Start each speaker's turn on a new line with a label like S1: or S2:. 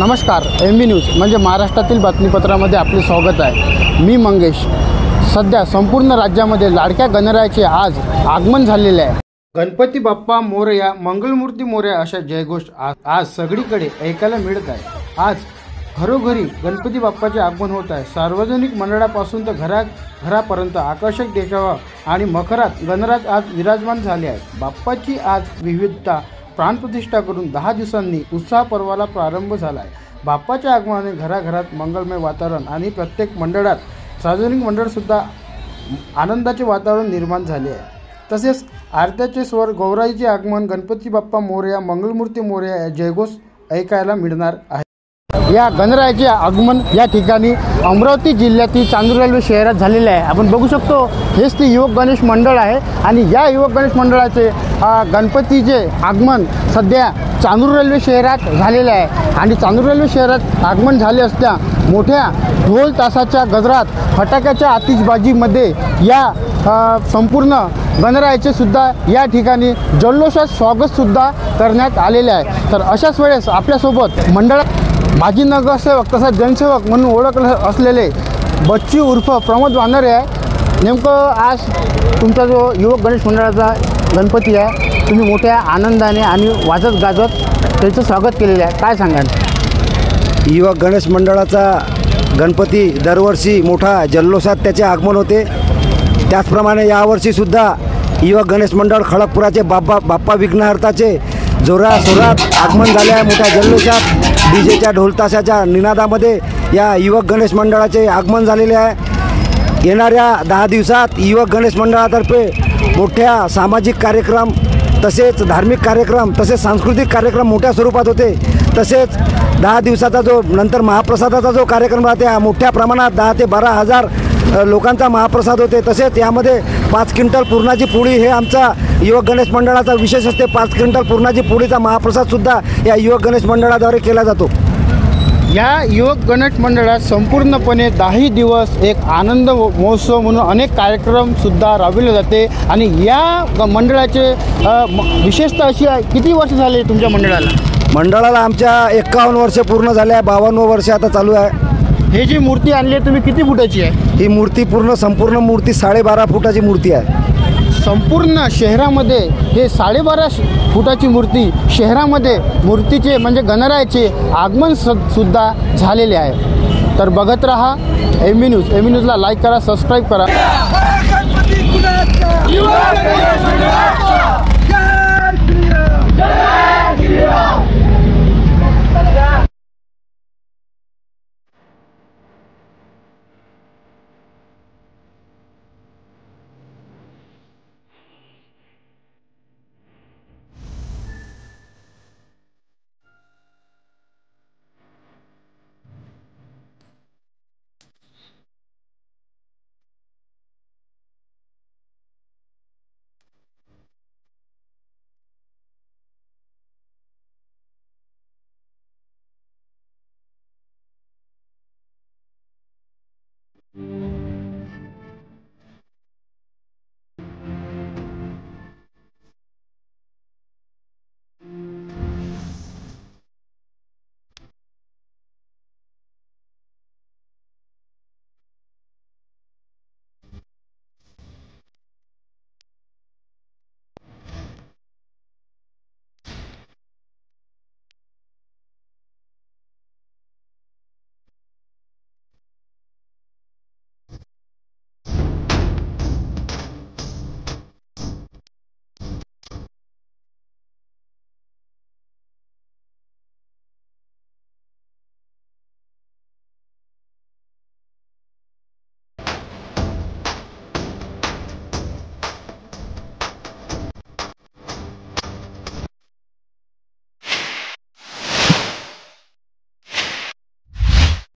S1: नमस्कार, MB news म्हणजे महाराष्ट्रातील बातमीपत्रामध्ये आपले स्वागत आहे। मी मंगेश। सध्या संपूर्ण राज्यामध्ये लाडक्या गणरायाचे आज आगमन झालेले आहे। गणपती बाप्पा मोरया, मंगलमूर्ती मोरया अशा जयघोष आज सगळीकडे ऐकायला मिळत आहे। आज घरोघरी गणपती बाप्पाचे आगमन होत आहे। सार्वजनिक मंडळापासून तर घरापर्यंत आकर्षक देखावा आणि मखरात गणराज आज विराजमान झाले आहेत। बाप्पाची आज विविधता प्राणप्रतिष्ठा करून 10 दिवसांनी उत्साह पर्वाला प्रारंभ झाला आहे। बाप्पाच्या आगमनाने घराघरात मंगलमय वातावरण आणि प्रत्येक मंडळात सार्वजनिक मंडळसुद्धा आनंदाचे वातावरण निर्माण झाले आहे। तसेच आरत्याचे स्वर, गौराईचे आगमन, गणपती बाप्पा मोरया, मंगलमूर्ती मोरया या जयघोष ऐकायला मिळणार आहे। या गणरायाचे आगमन या ठिकाणी अमरावती जिल्ह्यातील चांदूर रेल्वे शहरात झालेले आहे। आपण बघू शकतो हेच ते युवक गणेश मंडळ आहे आणि या युवक गणेश मंडळाचे गणपतीचे आगमन सध्या चांदूर रेल्वे शहरात झालेले आहे आणि चांदूर रेल्वे शहरात आगमन झाले असता मोठ्या ढोल तासाच्या गजरात, फटाक्याच्या आतिषबाजीमध्ये या संपूर्ण गणरायाचे सुद्धा या ठिकाणी जल्लोषात स्वागतसुद्धा करण्यात आलेले आहे। तर अशाच वेळेस आपल्यासोबत मंडळात माजी नगरसेवक तसा जनसेवक म्हणून ओळखले असलेले बच्चू उर्फ प्रमोद वानरे आहे। नेमकं आज तुमचा जो युवक गणेश मंडळाचा गणपती आहे, तुम्ही मोठ्या आनंदाने आणि वाजत गाजत त्याचं स्वागत केलेलं आहे, काय सांगाल?
S2: युवक गणेश मंडळाचा गणपती दरवर्षी मोठा जल्लोषात त्याचे आगमन होते। त्याचप्रमाणे यावर्षीसुद्धा युवक गणेश मंडळ खडकपुराचे बाप्पा विघ्नहर्ताचे जोराशोरात आगमन झाले आहे। मोठ्या जल्लोषात डीजेच्या ढोलताशाच्या निनादामध्ये या युवक गणेश मंडळाचे आगमन झालेले आहे। येणाऱ्या 10 दिवसात युवक गणेश मंडळातर्फे मोठ्या सामाजिक कार्यक्रम, तसेच धार्मिक कार्यक्रम, तसेच सांस्कृतिक कार्यक्रम मोठ्या स्वरूपात होते। तसेच 10 दिवसाचा जो नंतर महाप्रसादाचा जो कार्यक्रम राहते, हा मोठ्या प्रमाणात 10 ते 12 हजार लोकांचा महाप्रसाद होते। तसेच यामध्ये 5 क्विंटल पुरणाची पोळी हे आमचा युवक गणेश मंडळाचा विशेष असते। 5 क्विंटल पुरणाची पोळीचा महाप्रसादसुद्धा या युवक गणेश मंडळाद्वारे केला जातो।
S1: या युवक गणेश मंडळात संपूर्णपणे 10 दिवस एक आनंद महोत्सव म्हणून अनेक कार्यक्रमसुद्धा राबविले जाते आणि या मंडळाचे विशेषता अशी आहे, किती वर्ष झाले तुमच्या मंडळाला?
S2: आमच्या 51 वर्ष पूर्ण झाले आहे, 52 वर्ष आता चालू आहे।
S1: हे जी मूर्ती आणली आहे तुम्ही, किती फुटाची आहे
S2: ही मूर्ती? संपूर्ण मूर्ती 12.5 फुटाची मूर्ती आहे।
S1: संपूर्ण शहरामध्ये हे 12.5 फुटाची मूर्ती शहरामध्ये मूर्तीचे म्हणजे गणरायाचे आगमन सुद्धा झालेले आहे। तर बघत रहा MB न्यूज। MB न्यूजला लाईक करा, सबस्क्राईब करा।